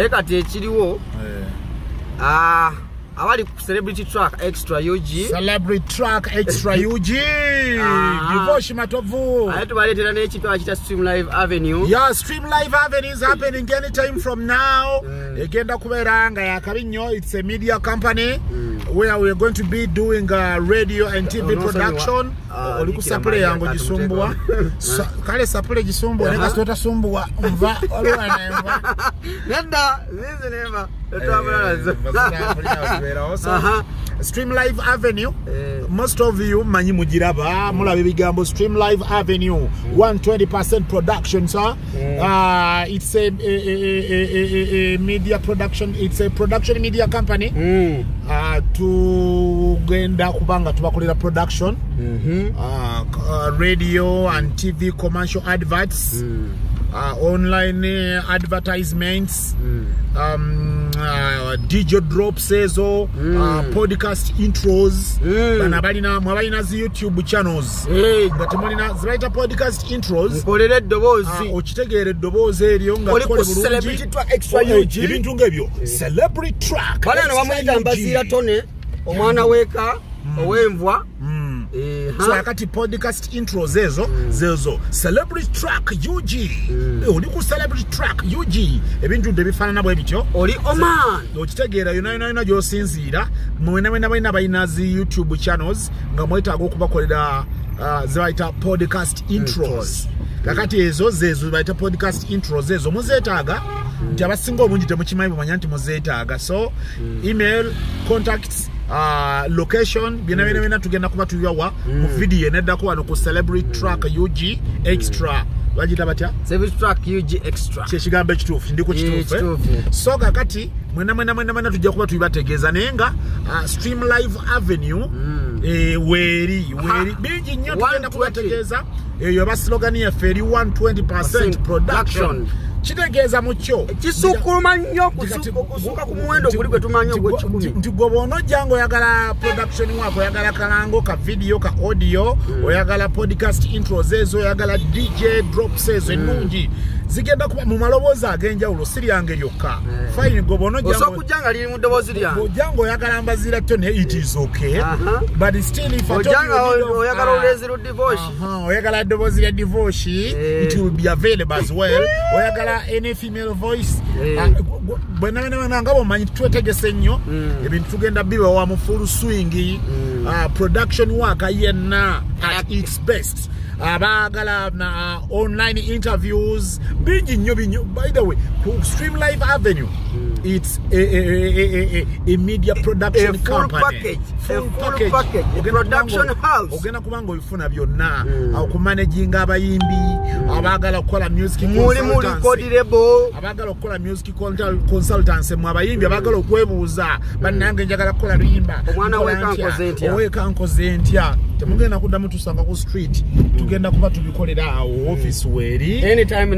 kati ekiriwo abali ku Celebrity Track Extra UG. Celebrity Track Extra UG. Divoshi Matovu. Aya tubaletera n'ekitwa kita Stream Live Avenue. Yeah, Stream Live Avenue is happening anytime from now. Egenda kubeera nga yakabinyo. It's a media company where we are going to be doing radio and TV production. Oliku supply yango gisumbwa. Kale supply gisumbwa neka sota sumbwa mva olwana mva. Nenda zizi nema. Stream Live Avenue. Most of you manyi mujiraba mulabe bigambo Stream Live Avenue 120% production, sir. It's a media production. It's a production media company. Tugenda kubanga tubakolera production. Radio and TV commercial adverts. Online advertisements, DJ drops, podcast intros, mwabalina zi YouTube channels. But mulina ziraita podcast intros. Kolere dobozi. Okitegere dobozi eryo nga kole Celebrity Track Extra UG. Ebintu ngebyo. Celebrity Track. Bale no bamuyita Mbazira Tone, omwana weka, owemvwa. So akati podcast intros zezo Celebrity Track UG. Oli ku Celebrity Track UG ebintu debifanana bwe bityo. Oli Oman. Okitegeera yona gyosinziira mwena bayina zi YouTube channels nga mwetaaga okubakolera zaita podcast intros. Kakati ezo zezo baita podcast intros ezo muzeetaaga nti abasinga obungi temukimanyi bumanya nti muzeetaaga. So email, contacts, location bina tugenda kuba tuyawa mu video neddako wano ku Celebrity Track UG Extra. Wajita batya? Celebrity Track UG Extra. Kyekigamba ekituufu ndiko kituufu. So kakati mwena tujja kuba tubibategeeza nenga Stream Live Avenue weri bingi nnyo tugenda kubategeeza eyo ba slogan yaffe eri 120% production. Kitegeeza mucho kisukuluma nnyo kusuka ku muwendo guli gwe tumanyi ogw'ekikumi. Nti gobono jango oyagala production wako, oyagala kalango ka video ka audio, oyagala podcast intros ezo, oyagala DJ drops ezo ennungi zigenda kuba mu maloboozi ag'enjawulo si lyange lyokka. Fine gobono jango osokujanga liri mu ddoboozi lyange. Jango oyagala Mbazira Tone, it is okay. But still if oyagala olezero divorce, oyagala ddoboozi lya divorce, it will be available as well. Oyagala any female voice bwana ngabo manyi twetegese nnyo ebintu tugenda biba wa mu full swing production work yenna at its best. Abagala na online interviews bingi nnyo. By the way, Stream Live Avenue, it's a media production company. Full package. Production house. Ogenda kubanga obifuna byonna. Okumanaginga abayimbi, abagala okukola music consultancy, abagala okukola music consultancy, mu abayimbi abagala okwebuuza bannange njagala kukola luyimba omwana wekankoze ntya. Temugenda kuddamu tusanga ku street. Tugenda kuba tubikolera awo office weri anytime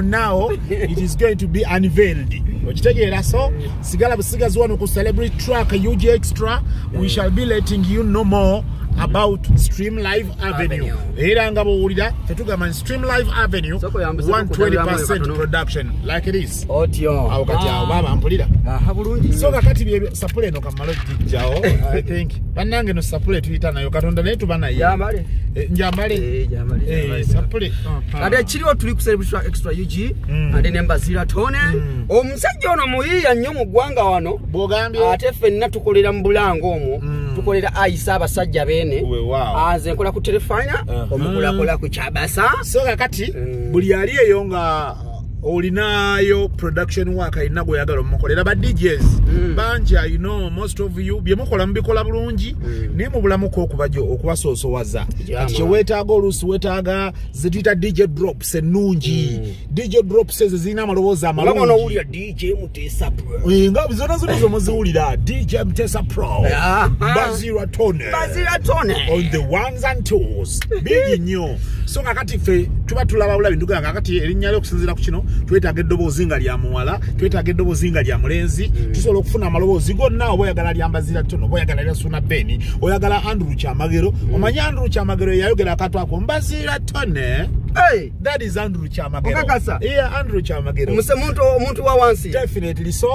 now it is going to be unveiled. Okitegeera. So sigala busigazi wano ku Celebrity Track UG Extra. We shall be letting you know more about Stream Live Avenue. Era nga bowulira tetugamba Stream Live Avenue 120% production like it is. Otyo. Awo kati awo baba mpulira. Bulungi. So kakati bye supply eno kamalo dijjao. I think bannange no supply tuyita nayo Katonda naye tubana Njambale. Njambale. Supply. Ade kiriwo tuli ku Celebrity Track Extra UG ade ne Mbazira Tone. Omusajja ono muyiya nnyo mu ggwanga wano. Bogambye ate ffenna tukolera mu Bulango omwo. Tukolera ayisa abasajja bene. Aze nkola ku telefona omukula ku Kyabasa. So kakati buli ali eyo nga olinayo production work ayina gwe yagala omukolera ba DJs banja, you know, most of you byemukola mubikola bulungi naye mu bulamu ko okubasoosowaza kati kyewetaaga oluusi wetaaga zituyita DJ drops ennungi. DJ drops ezo zirina amaloboozi amalungi. Ono owulira DJ Mutesa Pro nga zona zo muziwulira DJ Mutesa Pro, Mbazira Tone on the ones and twos bingi nnyo. So kakati ffe tuba tulaba bulabi nduga kakati erinnya lyokusinzira ku kino twetaaga eddoboozi nga lya muwala, twetaaga eddoboozi nga lya mulenzi, tusobola okufuna amaloboozi gonna. Oba oyagala lya Mbazira Tone, oba oyagala lya Suna Beni, oyagala Andrew Kyamagero. Omanyi Andrew Kyamagero yayogera akatwako Mbazira Tone Hey, that is Andrew Chamagero. Okakasa. Yeah, Andrew Chamagero. Muntu wa wansi. Definitely. So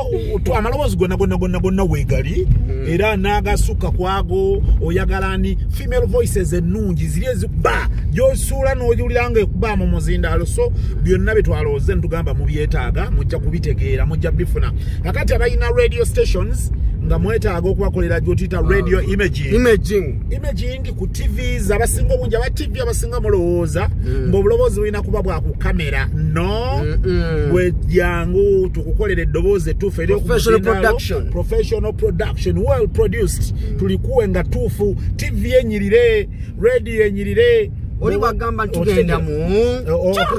amalobozi gonna wegali era naga suka kwago oyagalani female voices ennungi ziri ba josula no julirange kuba mu muzindalo. So byonna bitwaloze ntugamba mu byetaaga mujja kubitegeera mujja bifuna kakati abayina radio stations nga mwetaaga okubakolera gyotita radio imaging ku TVs abasinga obungi aba TV abasinga mulowooza ng'obulobozi bulina kuba bwa ku kamera no bwejjangu tukukolera eddoboozi ettuufu eri professional production well produced tulikuwe nga tuufu TV enyirire radio enyirire oli bagamba tugenda mu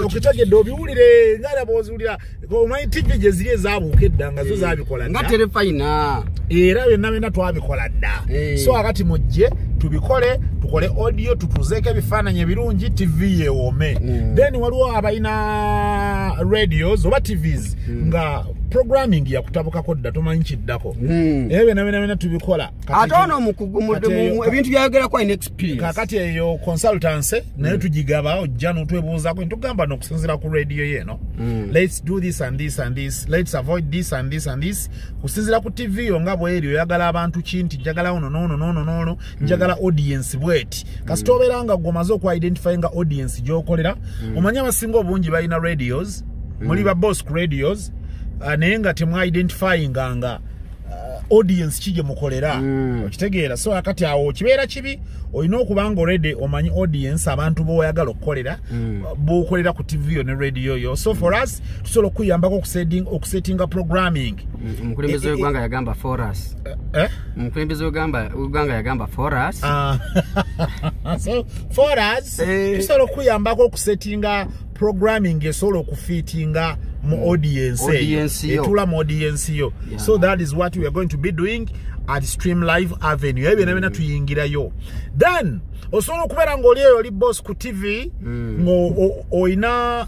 okutegedde obiwulire ngala bozulira omanyi TV gye ziri ezaabuuka edda nga zo zaabikola nga terefayina era byonna twabikola dda. So akati mujje tubikole tukole audio tutuzeeko ebifaananyi ebirungi TV yeewome. Then waliwo abalina radios oba TVs nga programming ya kutabukako dda tomanyi kiddako ebyo byonna tubikola ate ono mukugumudde ebintu byayogera kwa experience kakati eyo consultancy nayo tugigaba ojja n'otwebuuzaako ntugamba n'okusinziira ku radio yeno let's do this and this and this, let's avoid this and this and this. Kusinziira ku TV yo nga bweri oyagala abantu kinti njagala ono njagala audience bweti kasita obeera nga gwomaze oku-identify nga audience gy'okolera omanye abasinga obungi balina radios muli ba boss radios naye nga temu-identifyinga nga audience kije mukolera okitegeera. So akati awo kibeera kibi olina okuba nga already omanyi audience abantu b'oyagala okukolera b'okolera ku TV yo ne radio yo. So for us tusobola okuyambako okusettinga programming. Omukulembeze w'eggwanga yagamba for us. Omukulembeze w'eggwanga yagamba for us. So for us tusobola okuyambako okusettinga programming esobola okufiitinga mu audience etula mu audience yo. So that is what we are going to be doing at Stream Live Avenue. Ebyo byonna tuyingirayo. Then osobola okubeera ng'oli eyo oli boss ku TV olina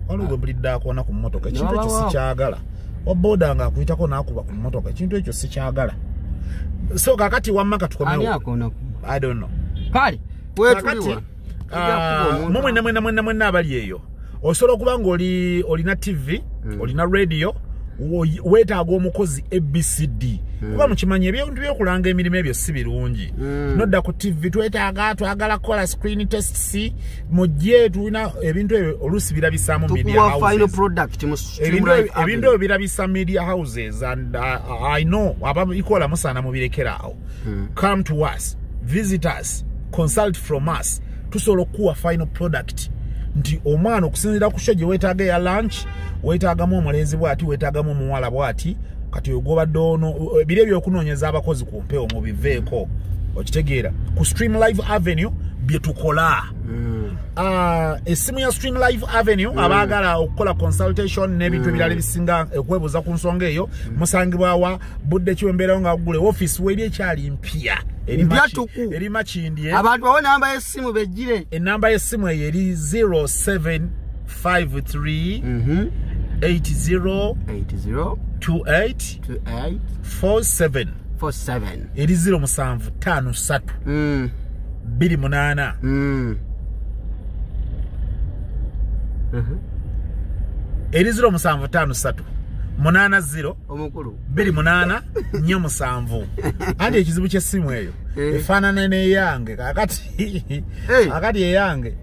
waliwo bulidde akoona ku mmotoka ekintu ekyo sikyagala oboda nga akuyitako n'akuba ku mmotoka ekintu ekyo sikyagala. So kakati wamma katukomewo I don't know kale wetuliwa mwenna abali eyo osobola okuba nga olina TV olina radio weetaaga omukozi ABCD kuba mukimanyi ebintu byokulanga emirimu ebyo si birungi nodda ku TV twagala kukola screen tests mujje tulina ebintu ebyo oluusi birabisaamu media houses ebintu ebyo birabisa media houses and I know ababikola musaana mubirekeraawo. Come to us, visit us, consult from us, tusobola okuwa final product nti omwana okusinziira ku show gye weetaaga ya lunch weetaagamu omulenzi bwati weetaagamu omuwala bwati kati ogobadde ono biri ebyokunoonyeza abakozi ku mpewo mubiveeko okitegeera ku Stream Live Avenue bye tukola. Essimu ya Stream Live Avenue abaagala okukola consultation n'ebintu ebirala ebisinga okwebuuza ku nsonga eyo musangibwawa budde kiwembeerawo nga gule office weri ekyali mpya eri Makindye abantu bawo namba y'essimu bejjire enamba y'essimu eyo eri 0753 80 28 47 eri 0753 28 eri 0753 80 omukulu 28 47 andi ekizibu ky'essimu eyo efaanana n'eyange akati eyange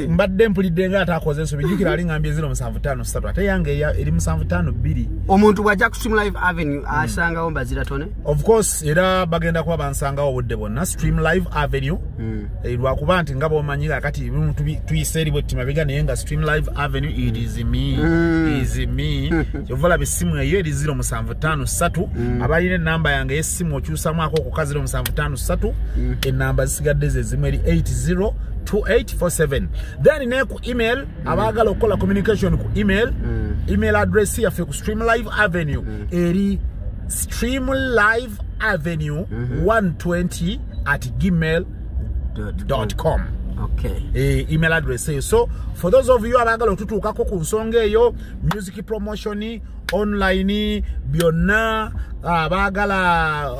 mbadde mpulidde nga ataakoze ensobi jjukira ali ngambye 0753 ate yange eri 752 omuntu bw'ajja ku Stream Live Avenue asangawo Mbazira Tone of course era bagenda kuba bansangawo obudde bwonna Stream Live Avenue lwakuba nti nga bw'omanyi akati tuyise eri bwetti mabega naye nga Stream Live Avenue it is me kyova olaba essimu eyo eri 0753 abalina enamba yange y'essimu okyusamu ako ku 0753 enamba zisigadde ze zimu eri 802847 then ne ku email abaagala okukola communication ku email address yaffe ku Stream Live Avenue eri streamliveavenue 120 @gmail.com Okay. Email address eyo. So for those of you abagala otutuukako ku nsonga eyo, music promotion online byonna abagala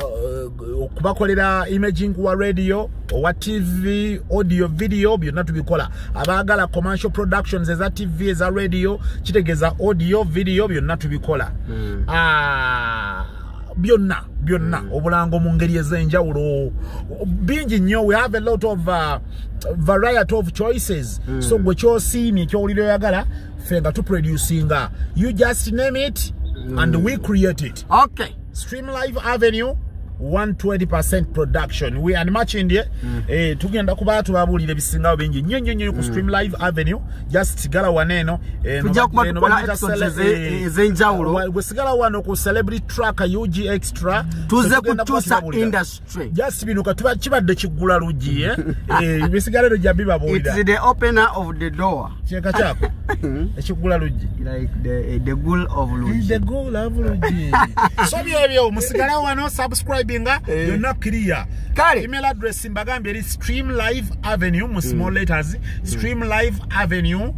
okubakolera imaging wa radio owa TV audio video byonna tubikola. Abagala commercial productions eza TV eza radio kitegeza audio video byonna tubikola. Byonna obulango mu ngeri ez'enjawulo bingi nnyo. We have a lot of variety of choices. So gwe kyosiimye kyowulira oyagala ffe nga tuproducinga, you just name it and we create it. Okay. Stream Live Avenue 120% production. We are matching there. Tugenda kuba tubabulira bisingawo bingi nnyo ku Stream Live Avenue. Just sigala waneno tujja kuba tukola episodes ez'enjawulo. Gwe sigala wano ku Celebrity Tracker UG Extra tuze kutuusa industry. Just bino katuba kibadde kiggula luggi bisigalero jja bibabulira. It's the opener of the door. Kyeka kyako ekiggula luggi. Like the goal of luggi. The goal of luggi. So byebyo musigala wano subscribe you're not clear. Email address mbagambye eri Stream Live Avenue mu small letters, Stream Live Avenue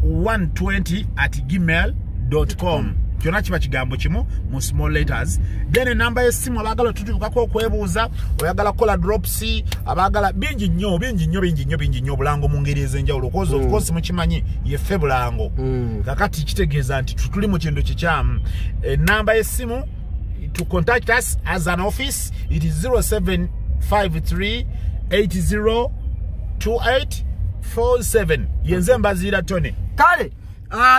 120@gmail.com. Kyona kiba kigambo kimu mu small letters. Then number yesimu abagala tutukako okwebuuza, oyagala kola drops, abagala bingi nnyo bulango mu ngeri ez'enjawulo. Cause of course mukimanyi ye bulango. Kakati kitegeeza nti tuli mu kintu kikyamu. Number yesimu to contact us as an office, it is 0753802847. Yenze mbazira Tony. Kale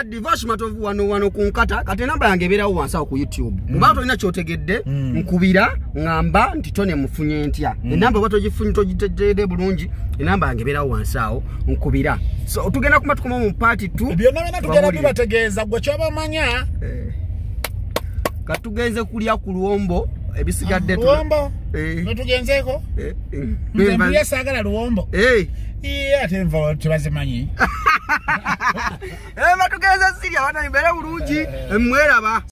Divorce matovu wano kunkata kati namba yange eberawo wansawo ku YouTube. Mubato ina kyotegedde nkubira ngamba nti Tony mufunye ntya. Enamba bato gifunye togitegede bulungi. Enamba yange eberawo wansawo nkubira. So tugenda kumatukoma mu party 2. Byonna tugenda bibategeeza gwe kyabamanya. Katugenze kulya ku Luwombo ebisigadde tu. Luwombo? Netugenzeeko? Mbe sagala Luwombo. Ate nva tubazimanyi. Batugenze sirya wana imbere bulungi mweraba.